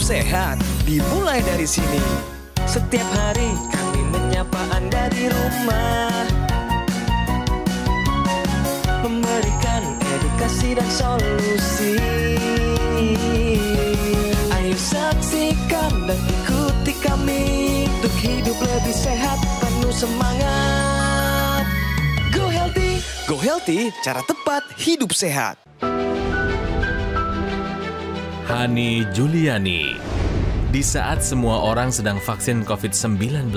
sehat dimulai dari sini. Setiap hari kami menyapa Anda di rumah, memberikan edukasi dan solusi. Ayo saksikan dan ikuti kami untuk hidup lebih sehat, penuh semangat. Go Healthy. Go Healthy, cara tepat hidup sehat. Hani Juliani. Di saat semua orang sedang vaksin COVID-19,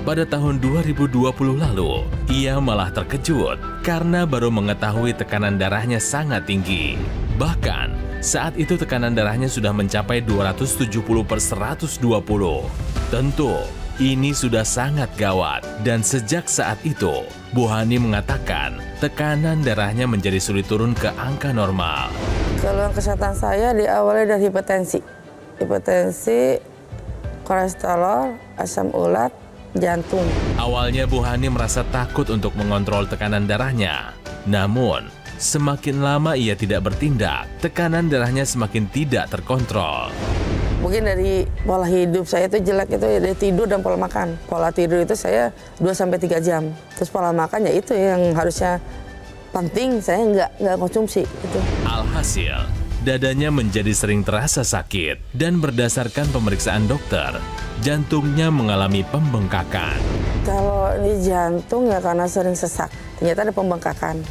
pada tahun 2020 lalu, ia malah terkejut karena baru mengetahui tekanan darahnya sangat tinggi. Bahkan, saat itu tekanan darahnya sudah mencapai 270/120. Tentu, ini sudah sangat gawat. Dan sejak saat itu, Bu Hani mengatakan tekanan darahnya menjadi sulit turun ke angka normal. Keluhan kesehatan saya diawali dari hipertensi, kolesterol, asam urat, jantung. Awalnya Bu Hani merasa takut untuk mengontrol tekanan darahnya. Namun, semakin lama ia tidak bertindak, tekanan darahnya semakin tidak terkontrol. Mungkin dari pola hidup saya itu jelek itu ya, dari tidur dan pola makan. Pola tidur itu saya 2-3 jam. Terus pola makan ya itu yang harusnya penting, saya nggak konsumsi. Gitu. Alhasil, dadanya menjadi sering terasa sakit dan berdasarkan pemeriksaan dokter, jantungnya mengalami pembengkakan. Kalau ini jantung ya karena sering sesak, ternyata ada pembengkakan.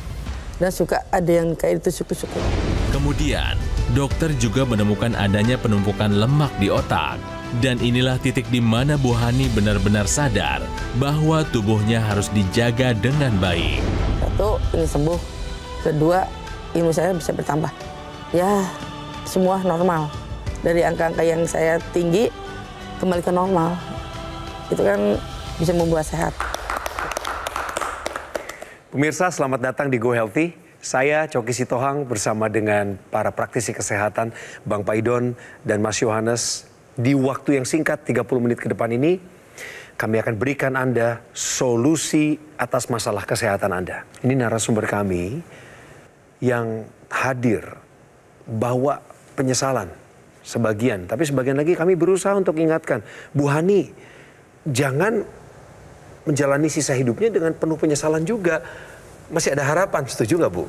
Dan suka ada yang kayak ditusuk-tusuk. Kemudian, dokter juga menemukan adanya penumpukan lemak di otak. Dan inilah titik di mana Bu Hani benar-benar sadar bahwa tubuhnya harus dijaga dengan baik. Satu, ini sembuh. Kedua, ilmu saya bisa bertambah. Ya, semua normal. Dari angka-angka yang saya tinggi, kembali ke normal. Itu kan bisa membuat sehat. Pemirsa, selamat datang di Go Healthy. Saya Coki Sitohang bersama dengan para praktisi kesehatan, Bang Paidon dan Mas Yohanes. Di waktu yang singkat, 30 menit ke depan ini, kami akan berikan Anda solusi atas masalah kesehatan Anda. Ini narasumber kami yang hadir bawa penyesalan sebagian, tapi sebagian lagi kami berusaha untuk ingatkan, Bu Hani, jangan menjalani sisa hidupnya dengan penuh penyesalan juga. Masih ada harapan, setuju nggak Bu?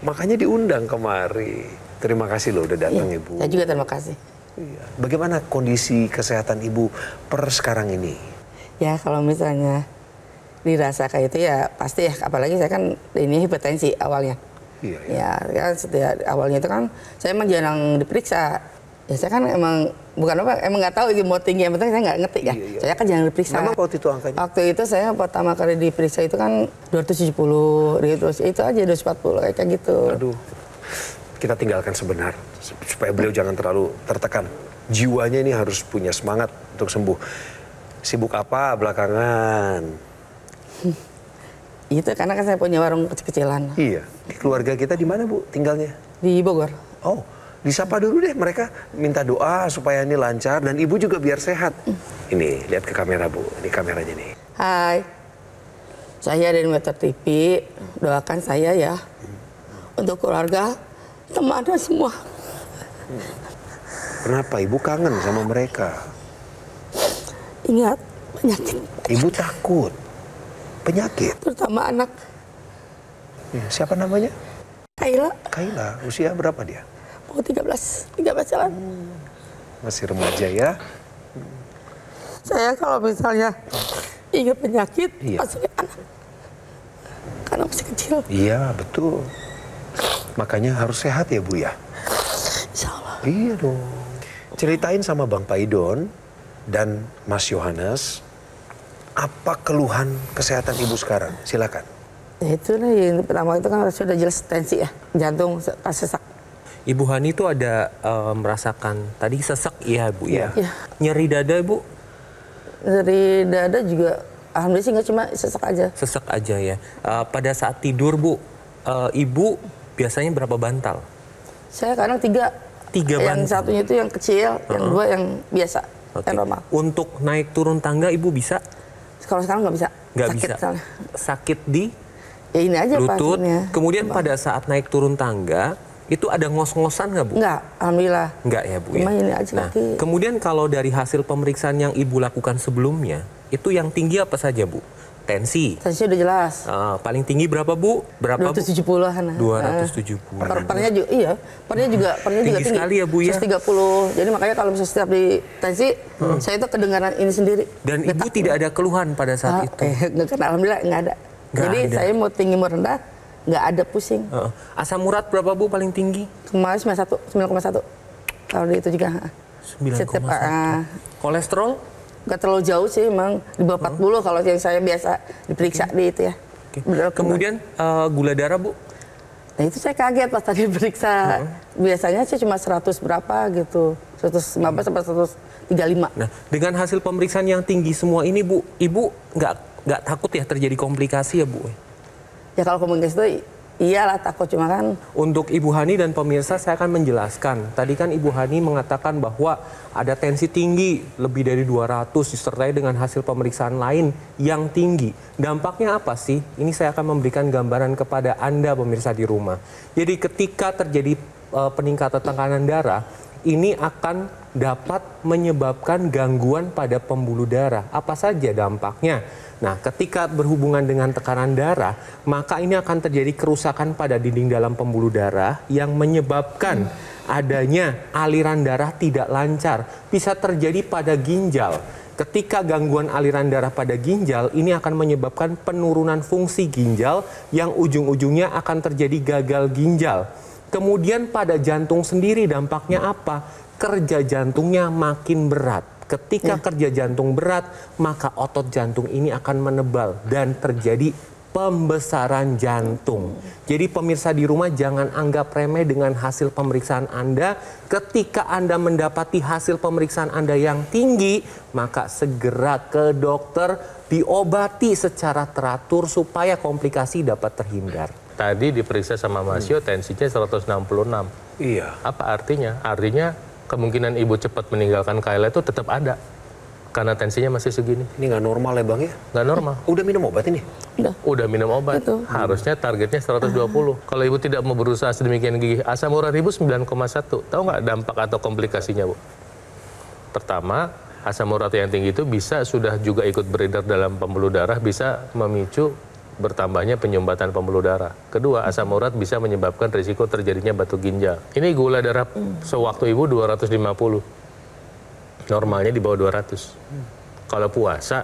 Makanya diundang kemari. Terima kasih loh udah datang Ibu. Saya juga terima kasih. Iya. Bagaimana kondisi kesehatan Ibu per sekarang ini? Ya kalau misalnya dirasa kayak itu ya pasti ya, apalagi saya kan ini hipertensi awalnya. Iya, ya kan setiap awalnya itu kan saya emang jarang diperiksa. Ya saya kan emang bukan apa, emang nggak tahu mau tinggi yang penting saya nggak ngerti ya. Iya. Saya kan jarang diperiksa. Memang waktu itu angkanya? Waktu itu saya pertama kali diperiksa itu kan 270, terus itu aja 240 kayak gitu. Aduh, kita tinggalkan sebenar supaya beliau jangan terlalu tertekan. Jiwanya ini harus punya semangat untuk sembuh. Sibuk apa belakangan? Itu karena kan saya punya warung kecil-kecilan. Iya. Keluarga kita di mana Bu tinggalnya? Di Bogor. Oh, disapa dulu deh mereka. Minta doa supaya ini lancar dan Ibu juga biar sehat. Ini, lihat ke kamera Bu. Ini kameranya nih. Hai, saya dari Metro TV. Doakan saya ya. Untuk keluarga, teman dan semua. Kenapa Ibu kangen sama mereka? Ingat, penyakit. Ibu takut. Penyakit? Terutama anak. Ya, siapa namanya? Kaila. Kaila, usia berapa dia? Mau 13 jalan. Masih remaja ya? Saya kalau misalnya ingat penyakit, Iya. masih ingat anak. Karena masih kecil. Iya, betul. Makanya harus sehat ya Bu ya? Insya Allah. Iya dong. Ceritain sama Bang Paidon dan Mas Yohanes, apa keluhan kesehatan Ibu sekarang? Silakan. Ya itu nih, yang pertama itu kan sudah jelas tensi ya, jantung sesak. Ibu Hani itu ada merasakan tadi sesak ya Bu ya? Iya. Nyeri dada Bu? Dari dada juga, alhamdulillah sih nggak cuma sesak aja. Sesak aja ya. Pada saat tidur Bu, Ibu biasanya berapa bantal? Saya kadang 3. 3 bantal? Yang satunya itu yang kecil, yang 2 yang biasa, yang normal. Untuk naik turun tangga Ibu bisa? Kalau sekarang nggak bisa. Nggak sakit bisa. soalnya. Sakit di Ya ini aja lutut. pastinya. Kemudian pada saat naik turun tangga, Itu ada ngos-ngosan nggak, Bu? Enggak, alhamdulillah. Enggak ya, Bu? Cuma Ya? ini aja Nah, kaki. kemudian kalau dari hasil pemeriksaan yang Ibu lakukan sebelumnya, itu yang tinggi apa saja, Bu? Tensi. Tensi udah jelas. Paling tinggi berapa, Bu? Berapa, Bu? 270-an. 270. Pernya juga iya, pernya juga Tinggi sekali ya, Bu, ya? 130. Jadi makanya kalau misalnya setiap di tensi, saya itu kedengaran ini sendiri. Dan Ibu tidak ada keluhan pada saat itu? Enggak kan, alhamdulillah enggak ada. Nggak Jadi ada. saya mau tinggi mau rendah, enggak ada pusing. Asam urat berapa, Bu, paling tinggi? Kemarin 9,1. Kalau di itu juga. 9,1. Kolesterol? Enggak terlalu jauh sih, emang di bawah 40 kalau yang saya biasa diperiksa di itu ya. Oke. Benar, Kemudian gula darah, Bu? Nah itu saya kaget pas tadi periksa. Biasanya sih cuma 100 berapa gitu. 115 sampai 135. Nah, dengan hasil pemeriksaan yang tinggi semua ini, Bu, Ibu nggak takut ya terjadi komplikasi ya, Bu? Ya kalau komunikasi itu iyalah takut, cuma kan Untuk Ibu Hani dan pemirsa saya akan menjelaskan. Tadi kan Ibu Hani mengatakan bahwa ada tensi tinggi lebih dari 200 disertai dengan hasil pemeriksaan lain yang tinggi. Dampaknya apa sih? Ini saya akan memberikan gambaran kepada Anda pemirsa di rumah. Jadi ketika terjadi peningkatan tekanan darah, ini akan dapat menyebabkan gangguan pada pembuluh darah. Apa saja dampaknya? Nah, ketika berhubungan dengan tekanan darah, maka ini akan terjadi kerusakan pada dinding dalam pembuluh darah yang menyebabkan adanya aliran darah tidak lancar. Bisa terjadi pada ginjal. Ketika gangguan aliran darah pada ginjal, ini akan menyebabkan penurunan fungsi ginjal yang ujung-ujungnya akan terjadi gagal ginjal. Kemudian pada jantung sendiri dampaknya apa? Kerja jantungnya makin berat. Ketika kerja jantung berat, maka otot jantung ini akan menebal dan terjadi pembesaran jantung. Jadi pemirsa di rumah jangan anggap remeh dengan hasil pemeriksaan Anda. Ketika Anda mendapati hasil pemeriksaan Anda yang tinggi, maka segera ke dokter, diobati secara teratur supaya komplikasi dapat terhindar. Tadi diperiksa sama Mas Yo, tensinya 166. Iya. Apa artinya? Artinya kemungkinan ibu cepat meninggalkan Kayla itu tetap ada. Karena tensinya masih segini. Ini nggak normal ya Bang ya? Nggak normal. Udah minum obat ini? Udah minum obat. Itu. Harusnya targetnya 120. Kalau ibu tidak mau berusaha sedemikian gigih, asam urat ibu 9,1. Tahu nggak dampak atau komplikasinya, Bu? Pertama, asam urat yang tinggi itu bisa sudah juga ikut beredar dalam pembuluh darah, bisa memicu bertambahnya penyumbatan pembuluh darah. Kedua, asam urat bisa menyebabkan risiko terjadinya batu ginjal. Ini gula darah sewaktu ibu 250. Normalnya di bawah 200. Kalau puasa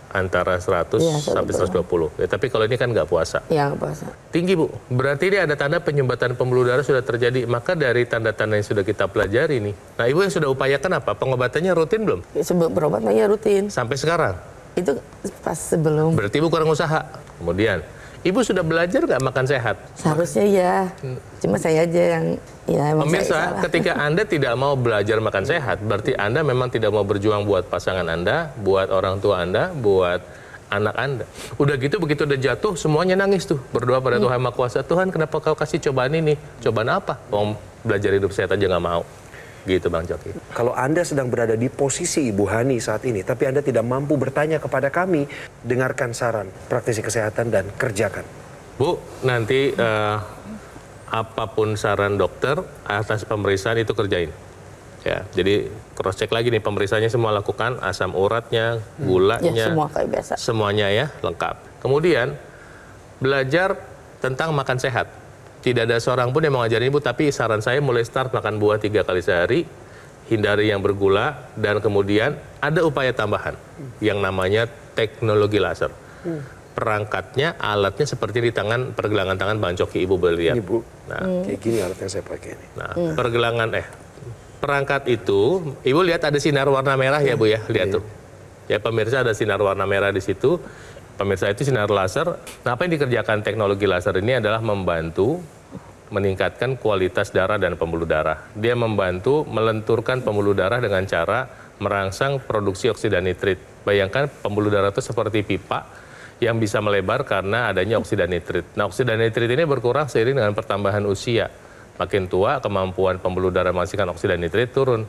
antara 100 sampai 120. Ya, tapi kalau ini kan nggak puasa. ya puasa. Tinggi, Bu. Berarti ini ada tanda penyumbatan pembuluh darah sudah terjadi. Maka dari tanda-tanda yang sudah kita pelajari nih. Nah, ibu yang sudah upayakan apa? Pengobatannya rutin belum? Sebelum berobat ya rutin. Sampai sekarang? Itu pas sebelum. Berarti ibu kurang usaha. Kemudian, ibu sudah belajar nggak makan sehat? Seharusnya ya. Cuma saya aja yang ya emang saya Pemirsa, salah. ketika Anda tidak mau belajar makan sehat, berarti Anda memang tidak mau berjuang buat pasangan Anda, buat orang tua Anda, buat anak Anda. Udah gitu, begitu udah jatuh, semuanya nangis tuh. Berdoa pada Tuhan Maha Kuasa, Tuhan kenapa kau kasih cobaan ini? Cobaan apa? Mau belajar hidup sehat aja nggak mau. Gitu Bang Coki. Kalau Anda sedang berada di posisi Ibu Hani saat ini, tapi Anda tidak mampu bertanya kepada kami, dengarkan saran praktisi kesehatan dan kerjakan. Bu, nanti apapun saran dokter atas pemeriksaan itu kerjain. Ya, jadi cross check lagi nih pemeriksaannya semua lakukan, asam uratnya, gulanya, Ya semua kayak biasa. semuanya ya lengkap. Kemudian belajar tentang makan sehat. Tidak ada seorang pun yang mau ngajarin ibu, tapi saran saya mulai start makan buah 3 kali sehari, hindari yang bergula, dan kemudian ada upaya tambahan yang namanya teknologi laser. Perangkatnya, alatnya seperti di tangan pergelangan tangan Bang Coki, ibu boleh lihat. Ini Bu, Nah, kayak gini alat yang saya pakai ini. nah perangkat itu, ibu lihat ada sinar warna merah ya Bu ya, lihat tuh. Ya pemirsa ada sinar warna merah di situ. Pemirsa itu sinar laser. Nah, apa yang dikerjakan teknologi laser ini adalah membantu meningkatkan kualitas darah dan pembuluh darah. Dia membantu melenturkan pembuluh darah dengan cara merangsang produksi oksida nitrit. Bayangkan pembuluh darah itu seperti pipa yang bisa melebar karena adanya oksida nitrit. Nah, oksida nitrit ini berkurang seiring dengan pertambahan usia. Makin tua, kemampuan pembuluh darah menghasilkan oksida nitrit turun.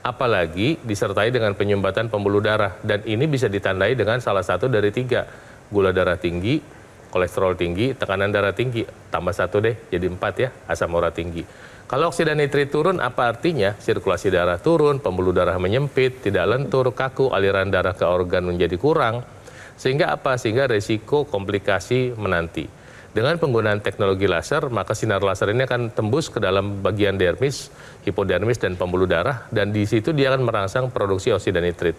Apalagi disertai dengan penyumbatan pembuluh darah. Dan ini bisa ditandai dengan salah satu dari 3. Gula darah tinggi, kolesterol tinggi, tekanan darah tinggi, tambah 1 deh, jadi 4 ya, asam urat tinggi. Kalau oksidan nitrit turun, apa artinya? Sirkulasi darah turun, pembuluh darah menyempit, tidak lentur, kaku, aliran darah ke organ menjadi kurang. Sehingga apa? Sehingga resiko komplikasi menanti. Dengan penggunaan teknologi laser, maka sinar laser ini akan tembus ke dalam bagian dermis, hipodermis, dan pembuluh darah, dan di situ dia akan merangsang produksi oksidan nitrit.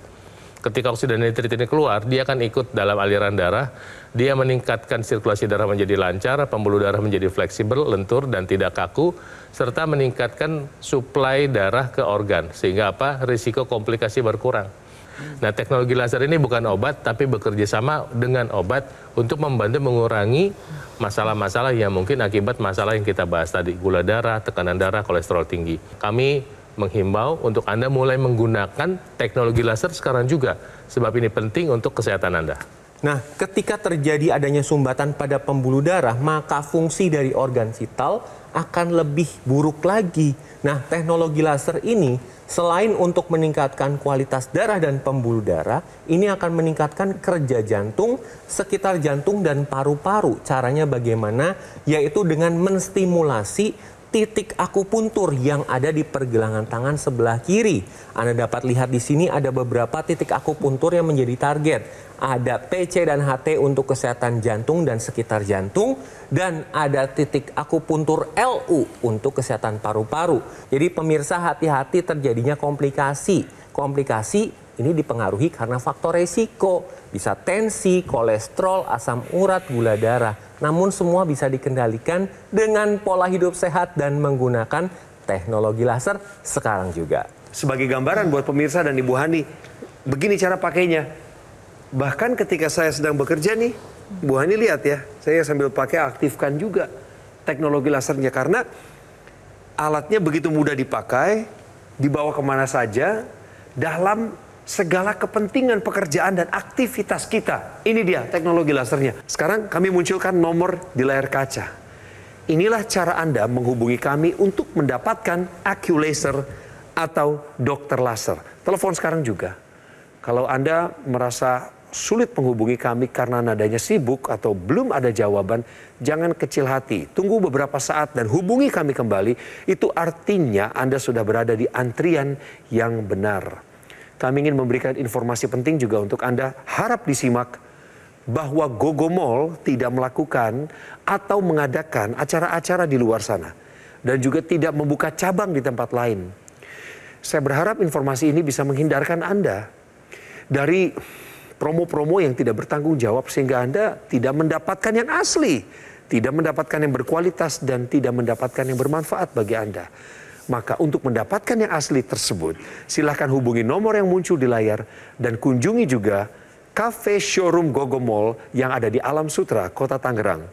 Ketika oksidan nitrit ini keluar, dia akan ikut dalam aliran darah, dia meningkatkan sirkulasi darah menjadi lancar, pembuluh darah menjadi fleksibel, lentur, dan tidak kaku, serta meningkatkan suplai darah ke organ, sehingga apa? Risiko komplikasi berkurang. Nah, teknologi laser ini bukan obat, tapi bekerja sama dengan obat untuk membantu mengurangi masalah-masalah yang mungkin akibat masalah yang kita bahas tadi, gula darah, tekanan darah, kolesterol tinggi. Kami menghimbau untuk Anda mulai menggunakan teknologi laser sekarang juga, sebab ini penting untuk kesehatan Anda. Nah, ketika terjadi adanya sumbatan pada pembuluh darah, maka fungsi dari organ vital akan lebih buruk lagi. Nah, teknologi laser ini selain untuk meningkatkan kualitas darah dan pembuluh darah, ini akan meningkatkan kerja jantung, sekitar jantung dan paru-paru. Caranya bagaimana? Yaitu dengan menstimulasi titik akupuntur yang ada di pergelangan tangan sebelah kiri. Anda dapat lihat di sini ada beberapa titik akupuntur yang menjadi target. Ada PC dan HT untuk kesehatan jantung dan sekitar jantung, dan ada titik akupuntur LU untuk kesehatan paru-paru. Jadi pemirsa, hati-hati terjadinya komplikasi. Komplikasi ini dipengaruhi karena faktor resiko. Bisa tensi, kolesterol, asam urat, gula darah. Namun semua bisa dikendalikan dengan pola hidup sehat dan menggunakan teknologi laser sekarang juga. Sebagai gambaran buat pemirsa dan Ibu Hani, begini cara pakainya. Bahkan ketika saya sedang bekerja nih, Bu Hani lihat ya, saya sambil pakai aktifkan juga teknologi lasernya. Karena alatnya begitu mudah dipakai, dibawa kemana saja, dalam segala kepentingan pekerjaan dan aktivitas kita. Ini dia teknologi lasernya. Sekarang kami munculkan nomor di layar kaca. Inilah cara Anda menghubungi kami untuk mendapatkan AccuLaser atau dokter laser. Telepon sekarang juga. Kalau Anda merasa sulit menghubungi kami karena nadanya sibuk atau belum ada jawaban, jangan kecil hati. Tunggu beberapa saat dan hubungi kami kembali. Itu artinya Anda sudah berada di antrian yang benar. Kami ingin memberikan informasi penting juga untuk Anda. Harap disimak bahwa Gogo Mall tidak melakukan atau mengadakan acara-acara di luar sana. Dan juga tidak membuka cabang di tempat lain. Saya berharap informasi ini bisa menghindarkan Anda dari promo-promo yang tidak bertanggung jawab, sehingga Anda tidak mendapatkan yang asli, tidak mendapatkan yang berkualitas, dan tidak mendapatkan yang bermanfaat bagi Anda. Maka untuk mendapatkan yang asli tersebut, silahkan hubungi nomor yang muncul di layar dan kunjungi juga Cafe Showroom Gogo Mall yang ada di Alam Sutra, Kota Tangerang.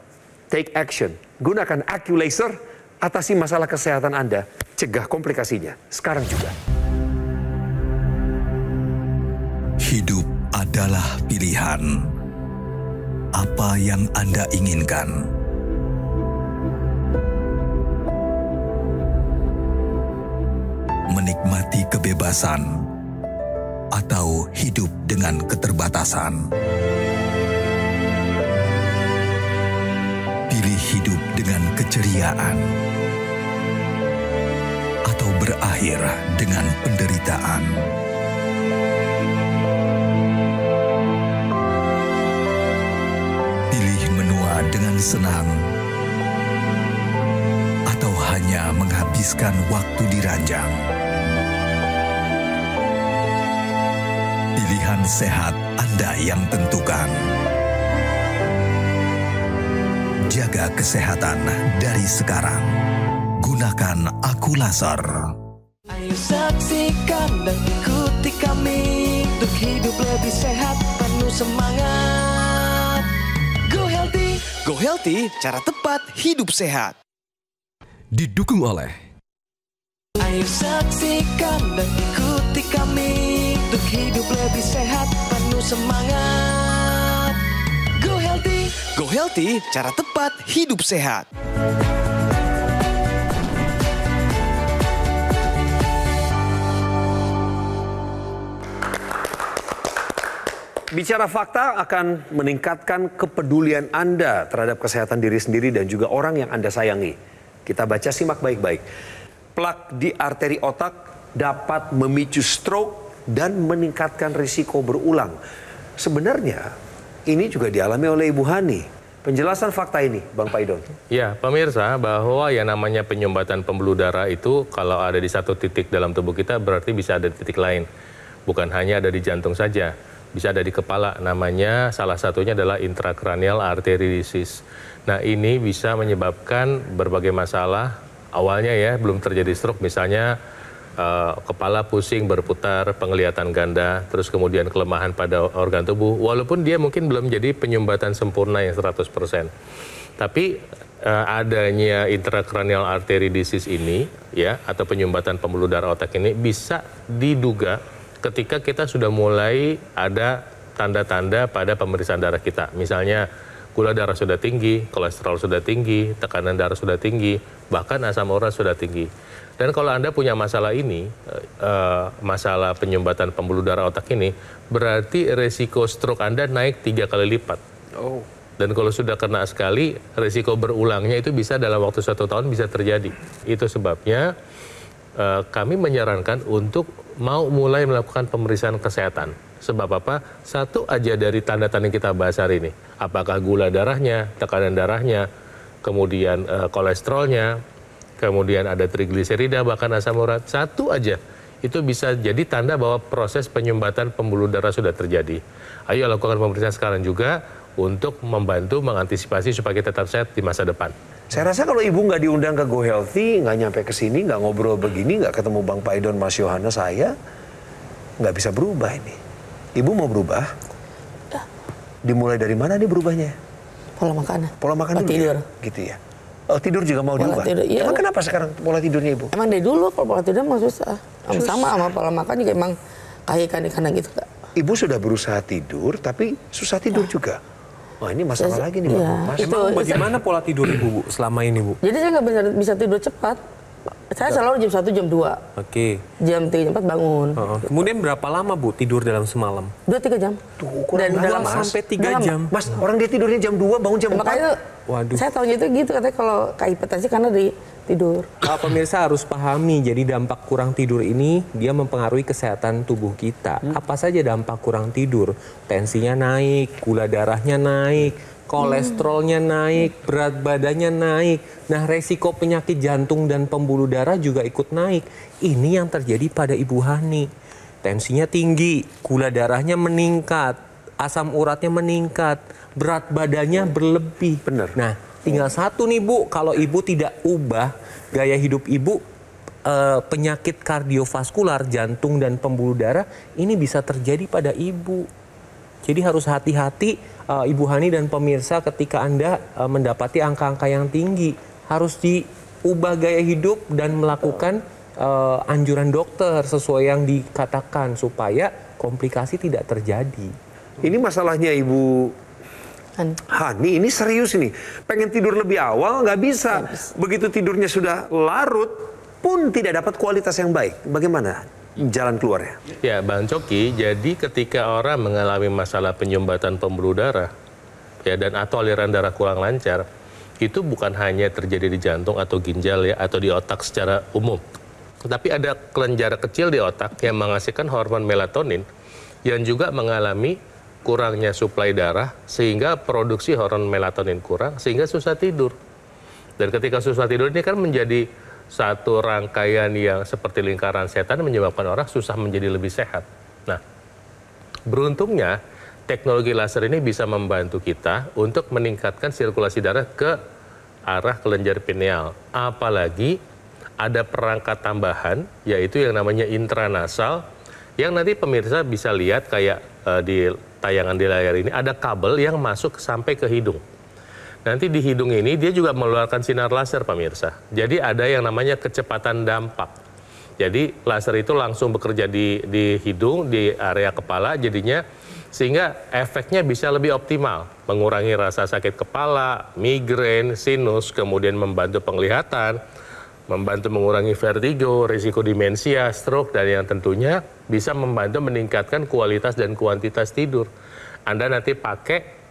Take action, gunakan AccuLaser, atasi masalah kesehatan Anda, cegah komplikasinya sekarang juga. Hidup adalah pilihan. Apa yang Anda inginkan? Menikmati kebebasan atau hidup dengan keterbatasan. Pilih hidup dengan keceriaan atau berakhir dengan penderitaan. Pilih menua dengan senang atau hanya menghabiskan waktu di ranjang. Pilihan sehat Anda yang tentukan. Jaga kesehatan dari sekarang. Gunakan AccuLaser. Ayo saksikan dan ikuti kami untuk hidup lebih sehat, penuh semangat. Go Healthy, cara tepat hidup sehat. Didukung oleh Ayo saksikan dan ikuti kami untuk hidup lebih sehat, penuh semangat. Go Healthy, cara tepat hidup sehat. Bicara fakta akan meningkatkan kepedulian Anda terhadap kesehatan diri sendiri dan juga orang yang Anda sayangi. Kita baca, simak baik-baik. Plak di arteri otak dapat memicu stroke dan meningkatkan risiko berulang. Sebenarnya ini juga dialami oleh Ibu Hani. Penjelasan fakta ini, Bang Paidon. Ya, pemirsa, bahwa yang namanya penyumbatan pembuluh darah itu kalau ada di satu titik dalam tubuh kita berarti bisa ada di titik lain. Bukan hanya ada di jantung saja. Bisa ada di kepala, namanya salah satunya adalah intracranial artery disease. Nah, ini bisa menyebabkan berbagai masalah. Awalnya ya, belum terjadi stroke, misalnya kepala pusing, berputar, penglihatan ganda, terus kemudian kelemahan pada organ tubuh, walaupun dia mungkin belum jadi penyumbatan sempurna yang 100%. Tapi adanya intracranial artery disease ini, ya, atau penyumbatan pembuluh darah otak ini bisa diduga ketika kita sudah mulai ada tanda-tanda pada pemeriksaan darah kita. Misalnya gula darah sudah tinggi, kolesterol sudah tinggi, tekanan darah sudah tinggi, bahkan asam urat sudah tinggi. Dan kalau Anda punya masalah ini, masalah penyumbatan pembuluh darah otak ini, berarti resiko stroke Anda naik 3 kali lipat. Oh. Dan kalau sudah kena sekali, resiko berulangnya itu bisa dalam waktu 1 tahun bisa terjadi. Itu sebabnya kami menyarankan untuk mau mulai melakukan pemeriksaan kesehatan. Sebab apa? Satu aja dari tanda-tanda yang kita bahas hari ini. Apakah gula darahnya, tekanan darahnya, kemudian kolesterolnya, kemudian ada trigliserida, bahkan asam urat. Satu aja. Itu bisa jadi tanda bahwa proses penyumbatan pembuluh darah sudah terjadi. Ayo lakukan pemeriksaan sekarang juga untuk membantu mengantisipasi supaya kita tetap sehat di masa depan. Saya rasa kalau Ibu nggak diundang ke Go Healthy, nggak nyampe ke sini, nggak ngobrol begini, nggak ketemu Bang Paidon, Mas Yohanes, saya nggak bisa berubah ini. Ibu mau berubah? Dimulai dari mana nih berubahnya? Pola makan. Pola makan dulu tidur. Ya? Gitu ya. Oh, tidur juga mau Pola diubah? tidur, iya. Emang kenapa sekarang pola tidurnya Ibu? Emang dari dulu pola tidur emang susah. Sama pola makan juga emang kayak ikan-ikanan gitu, Kak. Ibu sudah berusaha tidur, tapi susah tidur juga. Wah, ini masalah lagi nih, iya, Mas. Emang bagaimana pola tidur Ibu, Bu, selama ini, Bu? Jadi saya nggak bisa tidur cepat. Saya selalu jam 1, jam 2. Oke. Jam 3, jam 4 bangun. Kemudian berapa lama, Bu, tidur dalam semalam? 2-3 jam. Tuh, kurang Dan dalam sampai 3 jam. Mas, orang dia tidurnya jam 2, bangun jam 4. Makanya Waduh. saya tahunya itu gitu, katanya kalau hipertensi karena di tidur. Pemirsa harus pahami, jadi dampak kurang tidur ini dia mempengaruhi kesehatan tubuh kita. Apa saja dampak kurang tidur? Tensinya naik, gula darahnya naik, kolesterolnya naik, berat badannya naik. Nah, resiko penyakit jantung dan pembuluh darah juga ikut naik. Ini yang terjadi pada Ibu Hani. Tensinya tinggi, gula darahnya meningkat, asam uratnya meningkat, berat badannya berlebih. Benar. Nah, tinggal satu nih, Bu, kalau Ibu tidak ubah gaya hidup Ibu, penyakit kardiovaskular, jantung dan pembuluh darah ini bisa terjadi pada Ibu. Jadi harus hati-hati Ibu Hani dan pemirsa ketika Anda mendapati angka-angka yang tinggi. Harus diubah gaya hidup dan melakukan anjuran dokter sesuai yang dikatakan supaya komplikasi tidak terjadi. Ini masalahnya Ibu Hani, ini serius ini. Pengen tidur lebih awal nggak bisa. Begitu tidurnya sudah larut pun tidak dapat kualitas yang baik. Bagaimana jalan keluarnya? Ya, Bang Coki, jadi ketika orang mengalami masalah penyumbatan pembuluh darah, ya, dan atau aliran darah kurang lancar, itu bukan hanya terjadi di jantung atau ginjal ya, atau di otak secara umum. Tapi ada kelenjar kecil di otak yang menghasilkan hormon melatonin yang juga mengalami kurangnya suplai darah sehingga produksi hormon melatonin kurang sehingga susah tidur. Dan ketika susah tidur ini kan menjadi satu rangkaian yang seperti lingkaran setan menyebabkan orang susah menjadi lebih sehat. Nah, beruntungnya teknologi laser ini bisa membantu kita untuk meningkatkan sirkulasi darah ke arah kelenjar pineal. Apalagi ada perangkat tambahan yaitu yang namanya intranasal yang nanti pemirsa bisa lihat kayak di tayangan di layar ini ada kabel yang masuk sampai ke hidung. Nanti di hidung ini dia juga mengeluarkan sinar laser pemirsa. Jadi ada yang namanya kecepatan dampak. Jadi laser itu langsung bekerja di hidung, di area kepala jadinya sehingga efeknya bisa lebih optimal. Mengurangi rasa sakit kepala, migrain, sinus, kemudian membantu penglihatan, membantu mengurangi vertigo, risiko demensia, stroke, dan yang tentunya bisa membantu meningkatkan kualitas dan kuantitas tidur. Anda nanti pakai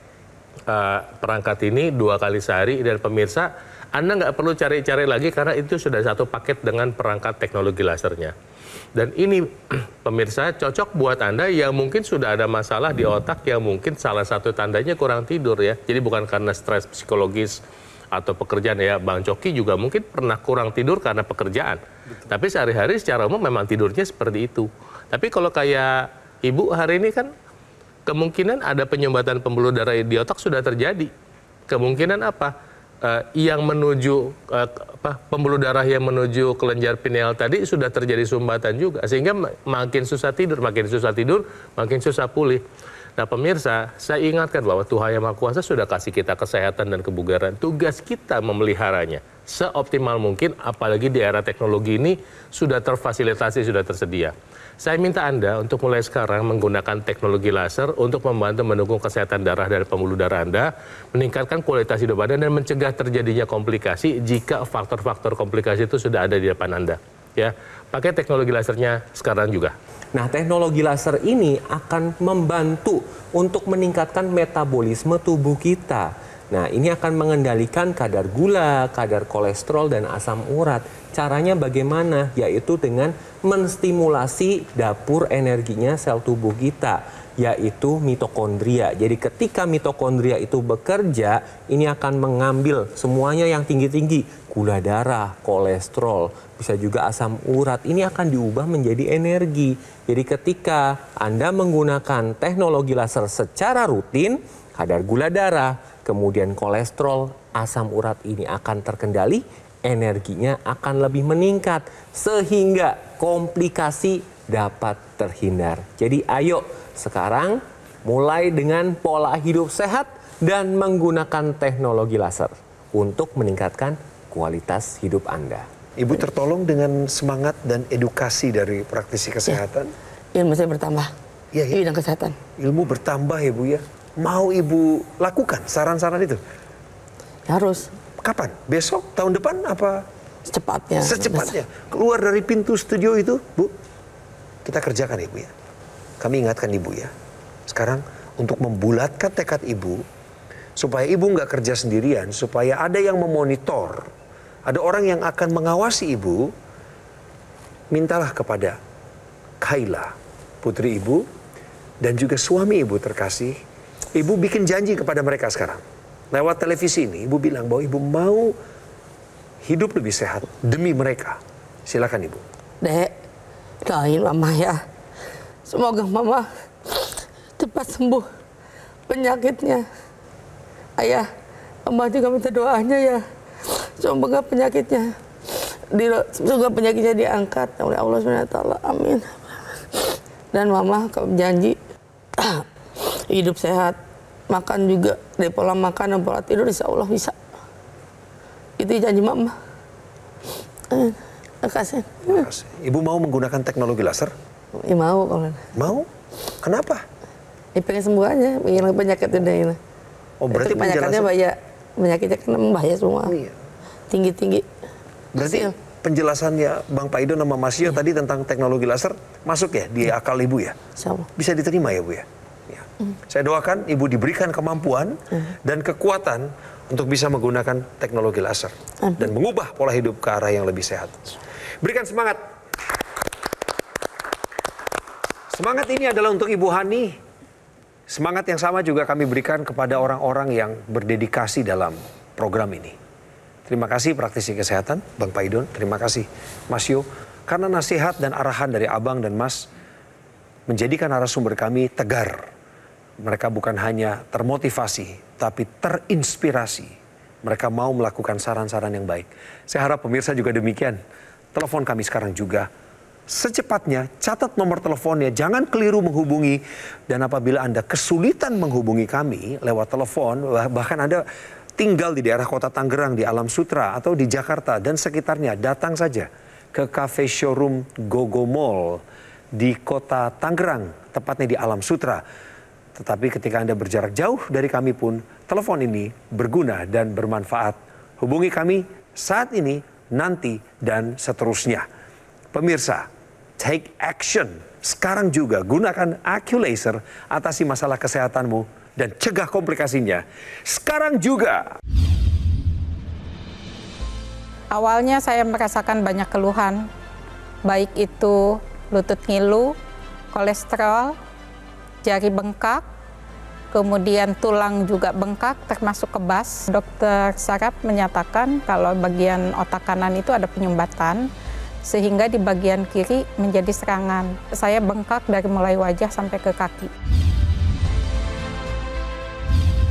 perangkat ini 2 kali sehari, dan pemirsa, Anda nggak perlu cari-cari lagi karena itu sudah satu paket dengan perangkat teknologi lasernya. Dan ini pemirsa cocok buat Anda yang mungkin sudah ada masalah di otak, yang mungkin salah satu tandanya kurang tidur ya. Jadi bukan karena stres psikologis atau pekerjaan ya, Bang Coki juga mungkin pernah kurang tidur karena pekerjaan. Betul. Tapi sehari-hari secara umum memang tidurnya seperti itu. Tapi kalau kayak Ibu hari ini kan kemungkinan ada penyumbatan pembuluh darah di otak sudah terjadi. Kemungkinan apa? Yang menuju pembuluh darah yang menuju kelenjar pineal tadi sudah terjadi sumbatan juga, sehingga makin susah tidur, makin susah pulih. Nah pemirsa, saya ingatkan bahwa Tuhan Yang Maha Kuasa sudah kasih kita kesehatan dan kebugaran. Tugas kita memeliharanya seoptimal mungkin, apalagi di era teknologi ini sudah terfasilitasi, sudah tersedia. Saya minta Anda untuk mulai sekarang menggunakan teknologi laser untuk membantu mendukung kesehatan darah dan pembuluh darah Anda, meningkatkan kualitas hidup Anda, dan mencegah terjadinya komplikasi jika faktor-faktor komplikasi itu sudah ada di depan Anda. Ya, pakai teknologi lasernya sekarang juga. Nah, teknologi laser ini akan membantu untuk meningkatkan metabolisme tubuh kita. Nah, ini akan mengendalikan kadar gula, kadar kolesterol, dan asam urat. Caranya bagaimana? Yaitu dengan menstimulasi dapur energinya sel tubuh kita, yaitu mitokondria. Jadi ketika mitokondria itu bekerja, ini akan mengambil semuanya yang tinggi-tinggi, gula darah, kolesterol, bisa juga asam urat, ini akan diubah menjadi energi. Jadi ketika Anda menggunakan teknologi laser secara rutin, kadar gula darah, kemudian kolesterol, asam urat ini akan terkendali, energinya akan lebih meningkat, sehingga komplikasi dapat terhindar. Jadi ayo sekarang mulai dengan pola hidup sehat dan menggunakan teknologi laser untuk meningkatkan kualitas hidup Anda. Ibu tertolong dengan semangat dan edukasi dari praktisi kesehatan. Ya, ilmu saya bertambah. Ya, ya. Di bidang kesehatan. Ilmu bertambah ya Bu ya. Mau Ibu lakukan saran-saran itu? Harus. Kapan? Besok? Tahun depan? Apa? Secepatnya. Secepatnya. Keluar dari pintu studio itu, Bu. Kita kerjakan Ibu ya. Kami ingatkan Ibu ya. Sekarang untuk membulatkan tekad Ibu, supaya Ibu nggak kerja sendirian, supaya ada yang memonitor, ada orang yang akan mengawasi Ibu, mintalah kepada Kayla, putri Ibu, dan juga suami Ibu terkasih. Ibu bikin janji kepada mereka sekarang. Lewat televisi ini, Ibu bilang bahwa Ibu mau hidup lebih sehat demi mereka. Silakan Ibu. Dek, doain Mama ya. Semoga Mama cepat sembuh penyakitnya. Ayah, Mama juga minta doanya ya. Semoga penyakitnya diangkat oleh Allah SWT. Amin. Dan Mama janji hidup sehat, makan juga dari pola makan dan pola tidur, insya Allah bisa. Itu janji Mama. Terima kasih. Ibu mau menggunakan teknologi laser? Ya, mau. Mau? Kenapa? Ya, pengen sembuh aja, pengen penyakit ini. Oh, berarti penyakitnya banyak, penyakitnya kan bahaya semua. Oh, iya. Tinggi-tinggi. Berarti penjelasannya Bang Pak Idon sama Mas Yo tadi tentang teknologi laser masuk ya di akal Ibu ya? Bisa diterima ya Bu ya? Ya. Saya doakan Ibu diberikan kemampuan dan kekuatan untuk bisa menggunakan teknologi laser dan mengubah pola hidup ke arah yang lebih sehat. Berikan semangat. Semangat ini adalah untuk Ibu Hani. Semangat yang sama juga kami berikan kepada orang-orang yang berdedikasi dalam program ini. Terima kasih praktisi kesehatan, Bang Pak Idon. Terima kasih Mas Yo. Karena nasihat dan arahan dari Abang dan Mas menjadikan narasumber kami tegar. Mereka bukan hanya termotivasi, tapi terinspirasi. Mereka mau melakukan saran-saran yang baik. Saya harap pemirsa juga demikian. Telepon kami sekarang juga. Secepatnya catat nomor teleponnya, jangan keliru menghubungi. Dan apabila Anda kesulitan menghubungi kami lewat telepon, bahkan Anda tinggal di daerah kota Tangerang, di Alam Sutra, atau di Jakarta dan sekitarnya, datang saja ke cafe showroom Gogo Mall di kota Tangerang, tepatnya di Alam Sutra. Tetapi ketika Anda berjarak jauh dari kami pun, telepon ini berguna dan bermanfaat. Hubungi kami saat ini, nanti, dan seterusnya. Pemirsa, Take action. Sekarang juga gunakan AccuLaser, atasi masalah kesehatanmu dan cegah komplikasinya. Sekarang juga. Awalnya saya merasakan banyak keluhan, baik itu lutut ngilu, kolesterol, jari bengkak, kemudian tulang juga bengkak termasuk kebas. Dokter saraf menyatakan kalau bagian otak kanan itu ada penyumbatan, sehingga di bagian kiri menjadi serangan. Saya bengkak dari mulai wajah sampai ke kaki.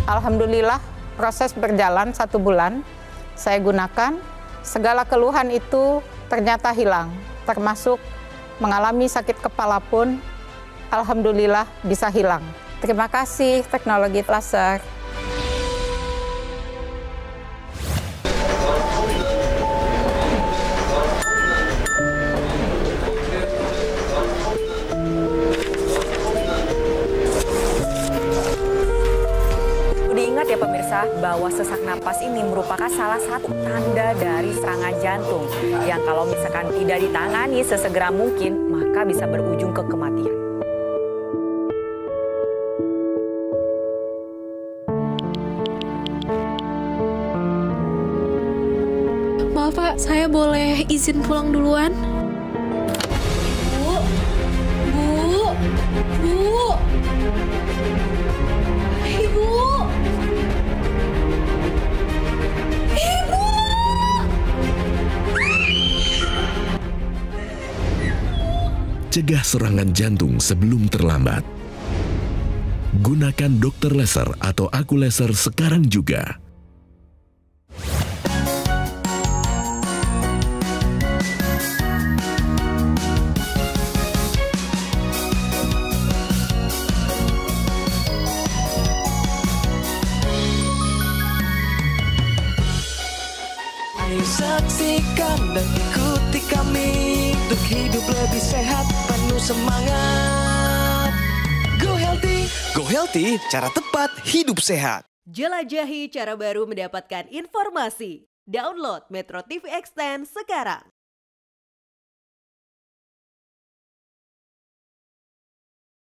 Alhamdulillah proses berjalan 1 bulan, saya gunakan, segala keluhan itu ternyata hilang, termasuk mengalami sakit kepala pun alhamdulillah bisa hilang. Terima kasih teknologi laser. Diingat ya pemirsa, bahwa sesak napas ini merupakan salah satu tanda dari serangan jantung yang kalau misalkan tidak ditangani sesegera mungkin, maka bisa berujung ke kematian. Maaf Pak, saya boleh izin pulang duluan? Bu, Ibu. Cegah serangan jantung sebelum terlambat. Gunakan dokter laser atau AccuLaser sekarang juga. Ayo saksikan dan ikuti kami untuk hidup lebih sehat, penuh semangat. Go Healthy, cara tepat hidup sehat. Jelajahi cara baru mendapatkan informasi. Download Metro TV Extend sekarang.